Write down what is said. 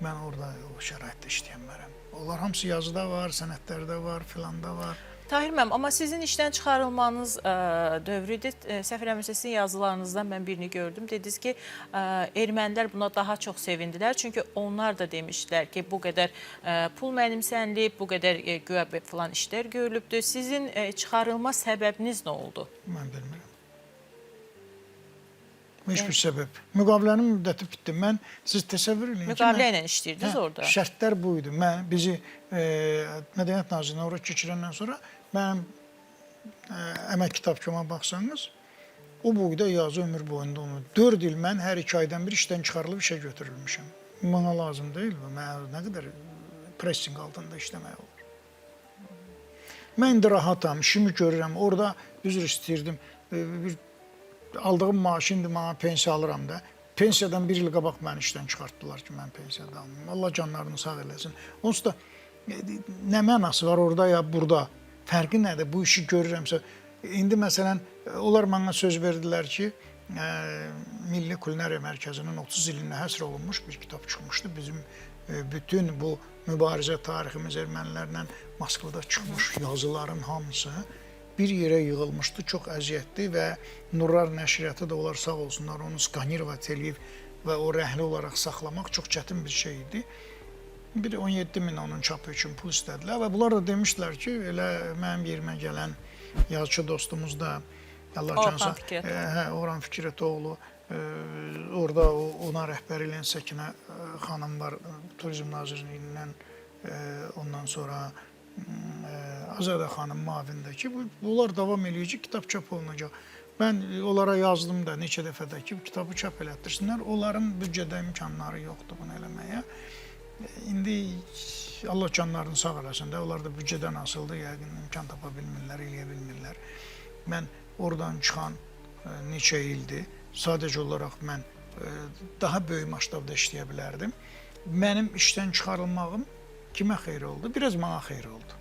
mən orada o şəraitdə işləyənmərəm. Onlar hamısı yazıda var, sənədlərdə var, filanda var. Tahir müəllim, amma sizin işdən çıxarılmanız dövrüdür. Səhv eləmirəmsə, sizin yazılarınızdan mən birini gördüm. Dediniz ki, ermənilər buna daha çox sevindilər. Çünki onlar da demişdilər ki, bu qədər pul mənimsənilib, bu qədər güya falan işlər görülübdür. Sizin çıxarılma səbəbiniz nə oldu? Mən bilmirəm. Heç bir səbəb. Müqavilənin müddəti bitdi. Mən siz təsəvvür edin ki, Müqavilə ilə işləyirdiniz orada. Şərtlər bu idi. Bizi Mədəniyyət Nazirliyinə ora keçirəndən sonra mənim əmək kitabçama baxsanız, o boyda yazı ömür boyunda onu. 4 il mən hər 2 aydan bir işdən çıxarılıb işə götürülmüşəm. Mənə lazım deyil. Mən nə qədər pressing altında işləmək olur. Mən indi rahatam, işimi görürəm. Orada üzr istəyirdim. Aldığım maaşı indi mənə pensiya alıram da. Pensiyadan bir il qabaq məni işdən çıxartdılar ki, mən pensiyada almayım. Allah canlarını sağ eləsin. Onsuz da nə mənası var orada ya burada? Fərqi nədir? Bu işi görürəmsə. İndi məsələn, onlar mənə söz verdilər ki, Milli Kulinariya Mərkəzinin 30 ilinə həsr olunmuş bir kitab çıxmışdı. Bizim bütün bu mübarizə tariximiz ermənilərlə Moskvada çıxmış yazıların hamısı bir yerə yığılmışdı, çox əziyyətli və Nurlar nəşriyyatı da onlar sağ olsunlar, onu skanirovat eləyib və o rəhli olaraq saxlamaq çox çətin bir şey idi. Bir 17 min onun çapı üçün pul istədilər və bunlar da demişdilər ki, elə mənim yerimə gələn yazıcı dostumuz da Orhan Fikrətoğlu, orada ona rəhbər eləyən Səkinə xanım var, Turizm Nazirliyindən, ondan sonra Azadə xanım müavindəki, bunlar davam eləyəcək, kitab çap olunacaq. Mən onlara yazdım da neçə dəfədə ki, kitabı çap elətdirsinlər. Onların büdcədə imkanları yoxdur bunu eləməyə. İndi Allah canlarını sağ eləsin də, onlar da büdcədən asıldı, yəqin imkan tapa bilmirlər, eləyə bilmirlər. Mən oradan çıxan neçə ildir, sadəcə olaraq mən daha böyük maştabda işləyə bilərdim. Mənim işdən çıxarılmağım kimə xeyir oldu? Biraz mənə xeyir oldu.